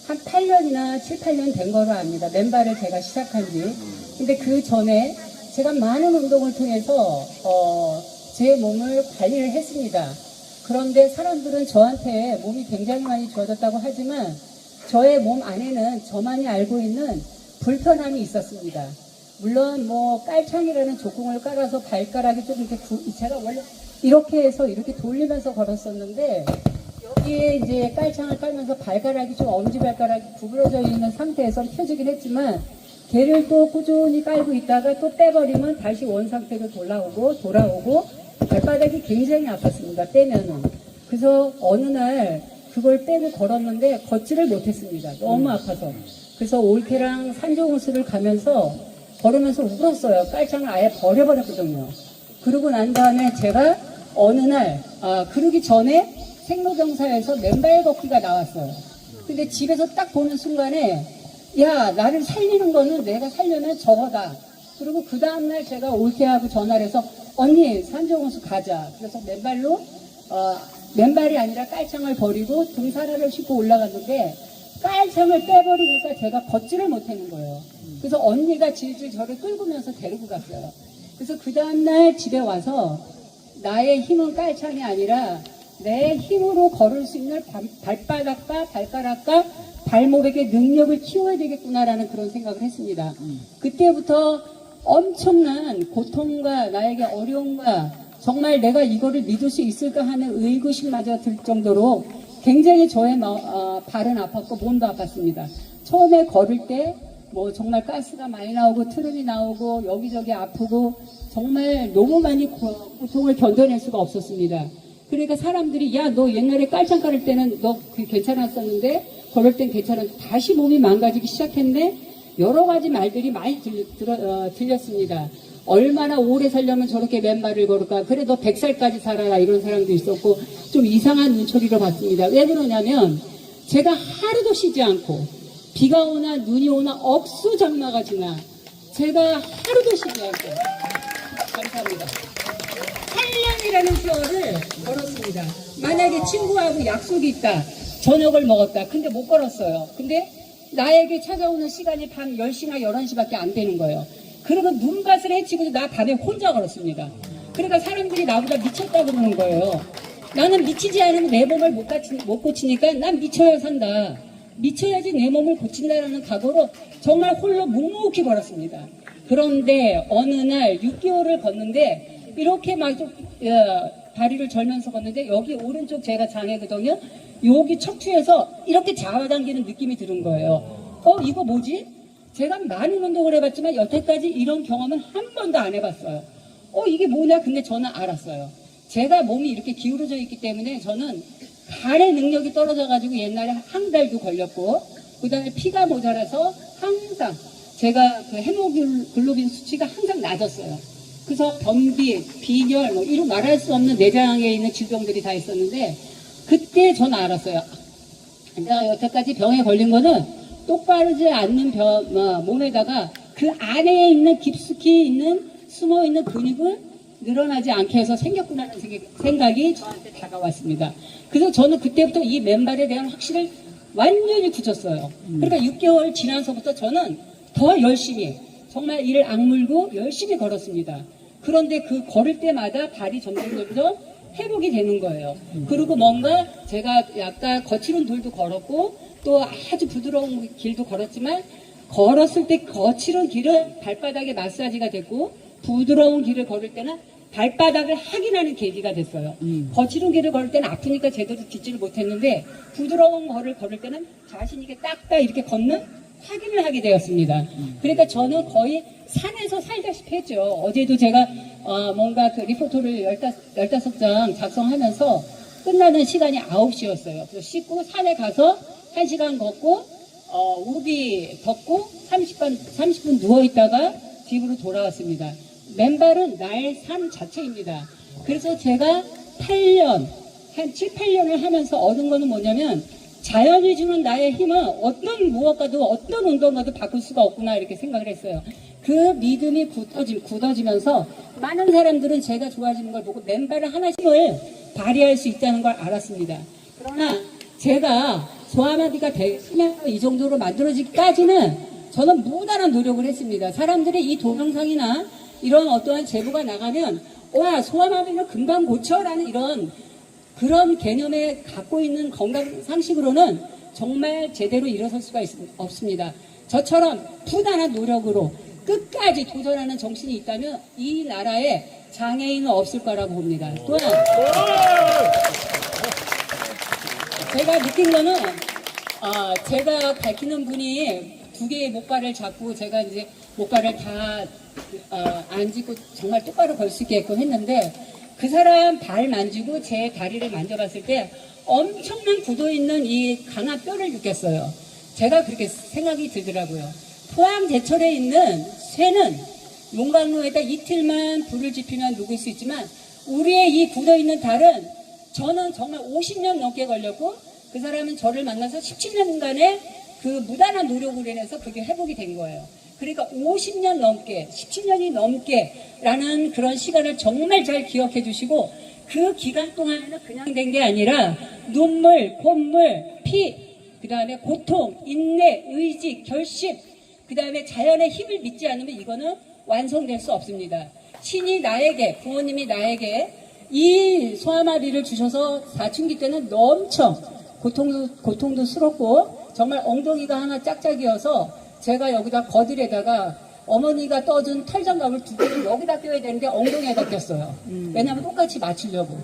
한 8년이나 7, 8년 된 거로 압니다. 맨발을 제가 시작한 지. 근데 그 전에 제가 많은 운동을 통해서 제 몸을 관리를 했습니다. 그런데 사람들은 저한테 몸이 굉장히 많이 좋아졌다고 하지만 저의 몸 안에는 저만이 알고 있는 불편함이 있었습니다. 물론 뭐 깔창이라는 조공을 깔아서 발가락이 좀 이렇게 제가 원래 이렇게 해서 이렇게 돌리면서 걸었었는데 여기에 이제 깔창을 깔면서 발가락이 좀 엄지발가락이 구부러져 있는 상태에서 펴지긴 했지만 걔를 또 꾸준히 깔고 있다가 또 빼버리면 다시 원 상태로 돌아오고 발바닥이 굉장히 아팠습니다. 빼면은. 그래서 어느 날 그걸 빼고 걸었는데 걷지를 못했습니다. 너무 아파서. 그래서 올케랑 산정호수를 가면서 걸으면서 울었어요. 깔창을 아예 버려버렸거든요. 그러고 난 다음에 제가 어느 날 그러기 전에 생로병사에서 맨발 걷기가 나왔어요. 근데 집에서 딱 보는 순간에 야, 나를 살리는 거는 내가 살려면 저거다. 그리고 그 다음날 제가 올케하고 전화를 해서 언니 산정호수 가자. 그래서 맨발이 아니라 깔창을 버리고 등산화를 신고 올라갔는데 깔창을 빼버리니까 제가 걷지를 못하는 거예요. 그래서 언니가 질질 저를 끌고면서 데리고 갔어요. 그래서 그 다음날 집에 와서 나의 힘은 깔창이 아니라 내 힘으로 걸을 수 있는 발바닥과 발가락과 발목의 능력을 키워야 되겠구나라는 그런 생각을 했습니다. 그때부터 엄청난 고통과 나에게 어려움과 정말 내가 이거를 믿을 수 있을까 하는 의구심마저 들 정도로 굉장히 저의 발은 아팠고 몸도 아팠습니다. 처음에 걸을 때 뭐 정말 가스가 많이 나오고 트름이 나오고 여기저기 아프고 정말 너무 많이 고통을 견뎌낼 수가 없었습니다. 그러니까 사람들이 야, 너 옛날에 깔창 깔을 때는 너 괜찮았었는데 걸을 땐 괜찮았는데 다시 몸이 망가지기 시작했네. 여러 가지 말들이 많이 들렸습니다. 얼마나 오래 살려면 저렇게 맨발을 걸을까? 그래 너 100살까지 살아라 이런 사람도 있었고 좀 이상한 눈초리로 봤습니다. 왜 그러냐면 제가 하루도 쉬지 않고 비가 오나 눈이 오나 억수장마가 지나 제가 하루도 쉬지 않고 감사합니다. 8년이라는 세월을 걸었습니다. 만약에 친구하고 약속이 있다. 저녁을 먹었다. 근데 못 걸었어요. 근데 나에게 찾아오는 시간이 밤 10시나 11시밖에 안 되는 거예요. 그러면 눈밭을 헤치고도 나 밤에 혼자 걸었습니다. 그러니까 사람들이 나보다 미쳤다고 그러는 거예요. 나는 미치지 않으면 내 몸을 못 고치니까 난 미쳐야 산다. 미쳐야지 내 몸을 고친다라는 각오로 정말 홀로 묵묵히 걸었습니다. 그런데 어느 날 6개월을 걷는데 이렇게 막 다리를 절면서 걷는데 여기 오른쪽 제가 장애거든요. 여기 척추에서 이렇게 잡아당기는 느낌이 드는 거예요. 이거 뭐지? 제가 많은 운동을 해봤지만 여태까지 이런 경험은 한 번도 안 해봤어요. 이게 뭐냐? 근데 저는 알았어요. 제가 몸이 이렇게 기울어져 있기 때문에 저는 발의 능력이 떨어져가지고 옛날에 항달도 걸렸고 그 다음에 피가 모자라서 항상 제가 그 헤모글로빈 수치가 항상 낮았어요. 그래서 변비, 빈혈, 뭐 이런 말할 수 없는 내장에 있는 질병들이 다 있었는데 그때 저는 알았어요. 내가 여태까지 병에 걸린 거는 똑바르지 않는 몸에다가 그 안에 있는 깊숙이 있는 숨어있는 근육을 늘어나지 않게 해서 생겼구나라는 생각이 저한테 다가왔습니다. 그래서 저는 그때부터 이 맨발에 대한 확신을 완전히 굳혔어요. 그러니까 6개월 지나서부터 저는 더 열심히 정말 이를 악물고 열심히 걸었습니다. 그런데 그 걸을 때마다 발이 점점 회복이 되는 거예요. 그리고 뭔가 제가 약간 거칠은 돌도 걸었고 또 아주 부드러운 길도 걸었지만 걸었을 때 거칠은 길은 발바닥에 마사지가 됐고 부드러운 길을 걸을 때는 발바닥을 확인하는 계기가 됐어요. 거칠은 길을 걸을 때는 아프니까 제대로 딛지를 못했는데 부드러운 거를 걸을 때는 자신 있게 딱딱 이렇게 걷는 확인을 하게 되었습니다. 그러니까 저는 거의 산에서 살다시피 했죠. 어제도 제가 뭔가 그 리포트를 15장 작성하면서 끝나는 시간이 9시였어요. 그래서 씻고 산에 가서 1시간 걷고 우비 덮고 30분 누워있다가 집으로 돌아왔습니다. 맨발은 나의 삶 자체입니다. 그래서 제가 한 7, 8년을 하면서 얻은 거는 뭐냐면 자연이 주는 나의 힘은 어떤 무엇과도 어떤 운동과도 바꿀 수가 없구나 이렇게 생각을 했어요. 그 믿음이 굳어지면서 많은 사람들은 제가 좋아지는 걸 보고 맨발을 하나씩을 발휘할 수 있다는 걸 알았습니다. 그러나 제가 소아마비가 되시면 이 정도로 만들어지기까지는 저는 무단한 노력을 했습니다. 사람들이 이 동영상이나 이런 어떠한 제보가 나가면 와 소아마비는 금방 고쳐라는 이런 그런 개념에 갖고 있는 건강 상식으로는 정말 제대로 일어설 수가 없습니다. 저처럼 부단한 노력으로 끝까지 도전하는 정신이 있다면 이 나라에 장애인은 없을 거라고 봅니다. 또한 제가 느낀 거는 제가 밝히는 분이 두 개의 목발을 잡고 제가 이제 목발을 다 안 짚고 정말 똑바로 걸 수 있게끔 했는데 그 사람 발 만지고 제 다리를 만져봤을 때 엄청난 굳어 있는 이 강한 뼈를 느꼈어요. 제가 그렇게 생각이 들더라고요. 포항 제철에 있는 쇠는 용광로에다 이틀만 불을 지피면 녹을 수 있지만 우리의 이 굳어 있는 달은 저는 정말 50년 넘게 걸렸고 그 사람은 저를 만나서 17년간의 그 무단한 노력으로 인해서 그게 회복이 된 거예요. 그러니까 50년 넘게 17년이 넘게 라는 그런 시간을 정말 잘 기억해 주시고 그 기간 동안에는 그냥 된 게 아니라 눈물, 콧물, 피, 그 다음에 고통, 인내, 의지, 결심, 그 다음에 자연의 힘을 믿지 않으면 이거는 완성될 수 없습니다. 신이 나에게, 부모님이 나에게 이 소아마비를 주셔서 사춘기 때는 엄청 고통도 스럽고 정말 엉덩이가 하나 짝짝이어서 제가 여기다 거들에다가 어머니가 떠준 털장갑을 두 개를 여기다 껴야 되는데 엉덩이에다 꼈어요. 왜냐하면 똑같이 맞추려고.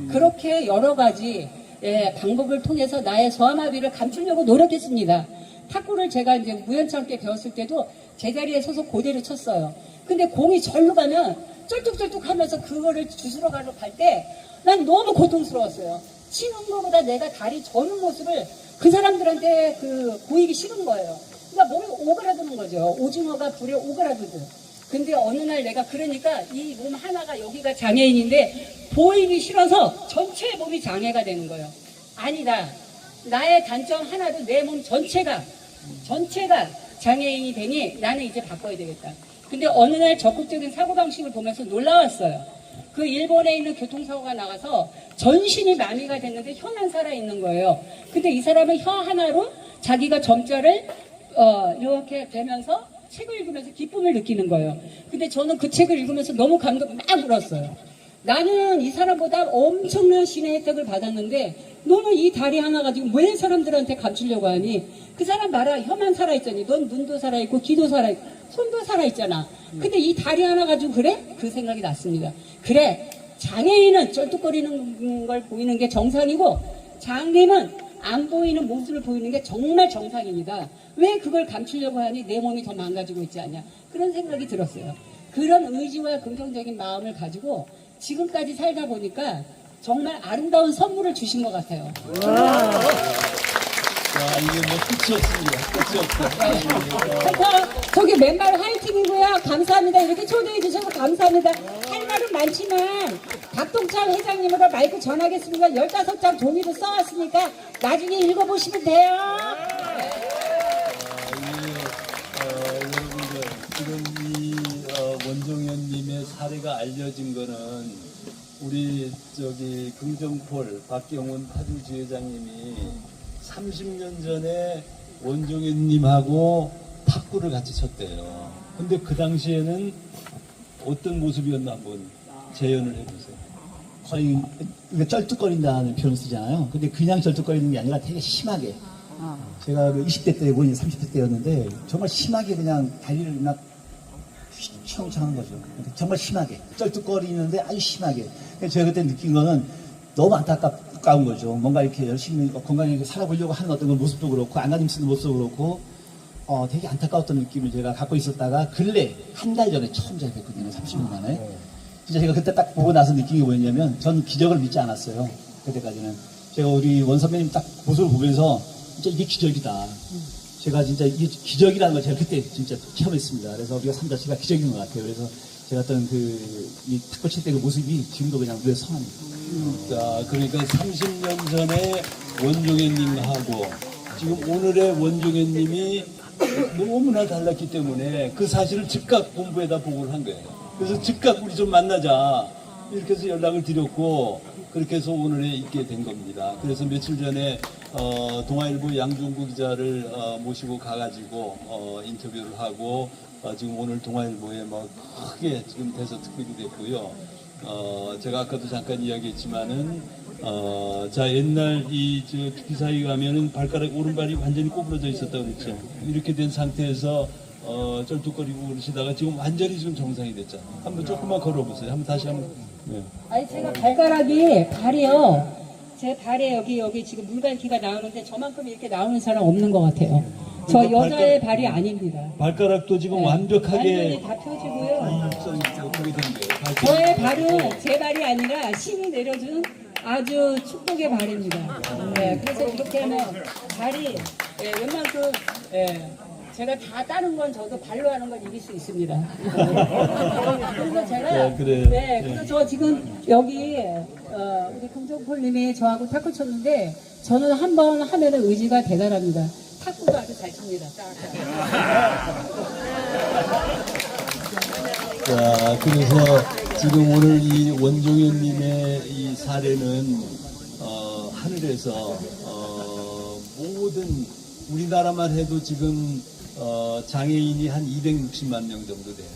그렇게 여러 가지 방법을 통해서 나의 소아마비를 감추려고 노력했습니다. 탁구를 제가 이제 우연찮게 배웠을 때도 제자리에 서서 그대로 쳤어요. 근데 공이 절로 가면 쩔뚝쩔뚝 하면서 그거를 주스러 가러 갈 때 난 너무 고통스러웠어요. 치는 거보다 내가 다리 저는 모습을 그 사람들한테 보이기 싫은 거예요. 그러니까 몸이 오그라드는 거죠. 오징어가 불에 오그라들고. 근데 어느 날 내가 그러니까 이 몸 하나가 여기가 장애인인데 보이기 싫어서 전체 몸이 장애가 되는 거예요. 아니다. 나의 단점 하나도 내 몸 전체가 장애인이 되니 나는 이제 바꿔야 되겠다. 근데 어느 날 적극적인 사고방식을 보면서 놀라웠어요. 그 일본에 있는 교통사고가 나가서 전신이 마비가 됐는데 혀만 살아있는 거예요. 근데 이 사람은 혀 하나로 자기가 점자를 이렇게 되면서 책을 읽으면서 기쁨을 느끼는 거예요. 근데 저는 그 책을 읽으면서 너무 감동 막 울었어요. 나는 이 사람보다 엄청난 신의 혜택을 받았는데 너는 이 다리 하나 가지고 왜 사람들한테 감추려고 하니? 그 사람 봐라, 혀만 살아있잖니. 넌 눈도 살아있고 귀도 살아있고 손도 살아있잖아. 근데 이 다리 하나 가지고 그래? 그 생각이 났습니다. 그래, 장애인은 쩔뚝거리는 걸 보이는 게 정상이고 장애인은 안 보이는 모습을 보이는 게 정말 정상입니다. 왜 그걸 감추려고 하니? 내 몸이 더 망가지고 있지 않냐? 그런 생각이 들었어요. 그런 의지와 긍정적인 마음을 가지고 지금까지 살다 보니까 정말 아름다운 선물을 주신 것 같아요. 자, 이게 뭐 끝이 없습니다. 끝이 없어. 그래서 저기 맨발 화이팅이고요. 감사합니다. 이렇게 초대해 주셔서 감사합니다. 할 말은 많지만 박동찬 회장님으로 마이크 전하겠습니다. 15장 종이로 써왔으니까 나중에 읽어보시면 돼요. 여러분들 지금 이 원종현님의 사례가 알려진 거는 우리 긍정폴 박경훈 파주지회장님이 30년 전에 원종현님하고 탁구를 같이 쳤대요. 근데 그 당시에는 어떤 모습이었나 한번 재연을 해보세요. 거의 우리가 쩔뚝거린다는 표현을 쓰잖아요. 근데 그냥 쩔뚝거리는 게 아니라 되게 심하게. 제가 그 20대 때고 이제 30대 때였는데 정말 심하게 그냥 다리를 막 휘청휘청 하는 거죠. 정말 심하게. 쩔뚝거리는데 아주 심하게. 제가 그때 느낀 거는 너무 안타까운 거죠. 뭔가 이렇게 열심히 건강하게 살아보려고 하는 어떤 모습도 그렇고 안간힘 쓰는 모습도 그렇고 되게 안타까웠던 느낌을 제가 갖고 있었다가 근래 한 달 전에 처음 제가 뵀거든요. 30년 만에. 진짜 제가 그때 딱 보고 나서 느낀 게 뭐였냐면 전 기적을 믿지 않았어요. 그때까지는. 제가 우리 원 선배님 딱 모습을 보면서 진짜 이게 기적이다. 제가 진짜 이게 기적이라는 걸 제가 그때 진짜 처음 했습니다. 그래서 우리가 삶 자체가 기적인 것 같아요. 그래서 제가 어떤 이 탁구 칠 때 그 모습이 지금도 그냥 눈에 선합니다. 자, 그러니까 30년 전에 원종현님하고 지금 오늘의 원종현님이 너무나 달랐기 때문에 그 사실을 즉각 본부에다 보고를 한 거예요. 그래서 즉각 우리 좀 만나자 이렇게 해서 연락을 드렸고 그렇게 해서 오늘에 있게 된 겁니다. 그래서 며칠 전에 동아일보 양종구 기자를 모시고 가가지고 인터뷰를 하고 지금 오늘 동아일보에 뭐 크게 지금 대서특필이 됐고요. 제가 아까도 잠깐 이야기했지만은 자 옛날 저 기사에 가면은 발가락 오른발이 완전히 꼬부러져 있었다 그랬죠. 이렇게 된 상태에서 쩔뚝거리고 그러시다가 지금 완전히 지금 정상이 됐잖아요. 한번 조금만 걸어보세요. 한번 다시 한번. 네. 아니 제가 발이요. 제 발에 여기 지금 물갈퀴가 나오는데 저만큼 이렇게 나오는 사람 없는 것 같아요. 저 그러니까 여자의 발이 아닙니다. 발가락도 지금 네. 완벽하게 완전히 다 펴지고요. 그렇게 된 거예요. 저의 발은 제 발이 아니라 신이 내려준 아주 축복의 발입니다. 네, 그래서 이렇게 하면 발이 웬만큼 제가 다 다른 건 저도 발로 하는 건 이길 수 있습니다. 그래서 제가 네, 그래요. 그래서 저 지금 여기 우리 금종폴님이 저하고 탁구 쳤는데 저는 한 번 하면은 의지가 대단합니다. 탁구도 아주 잘 칩니다. 자, 그래서 지금 오늘 이 원종현님의 이 사례는 하늘에서 모든 우리나라만 해도 지금 장애인이 한 260만 명 정도 돼요.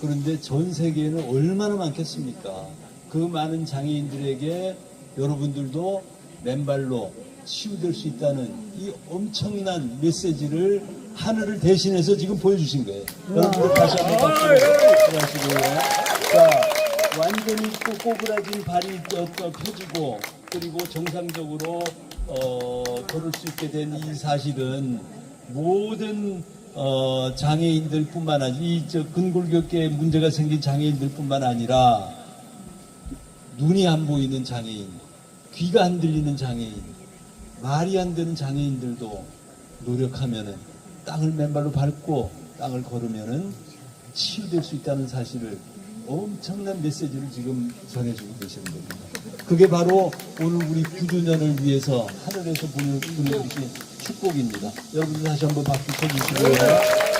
그런데 전 세계에는 얼마나 많겠습니까? 그 많은 장애인들에게 여러분들도 맨발로 치유될 수 있다는 이 엄청난 메시지를 하늘을 대신해서 지금 보여주신 거예요. 여러분들 다시 한번 박수를 하시고요. 자, 완전히 또 꼬부라진 발이 펴지고 그리고 정상적으로 걸을 수 있게 된 이 사실은 모든 장애인들뿐만 아니라 이 근골격계에 문제가 생긴 장애인들뿐만 아니라 눈이 안 보이는 장애인, 귀가 안 들리는 장애인, 말이 안 되는 장애인들도 노력하면은 땅을 맨발로 밟고 땅을 걸으면은 치유될 수 있다는 사실을 엄청난 메시지를 지금 전해주고 계시는 겁니다. 그게 바로 오늘 우리 9주년을 위해서 하늘에서 보내주신 축복입니다. 여러분들 다시 한번 박수 쳐주시고요.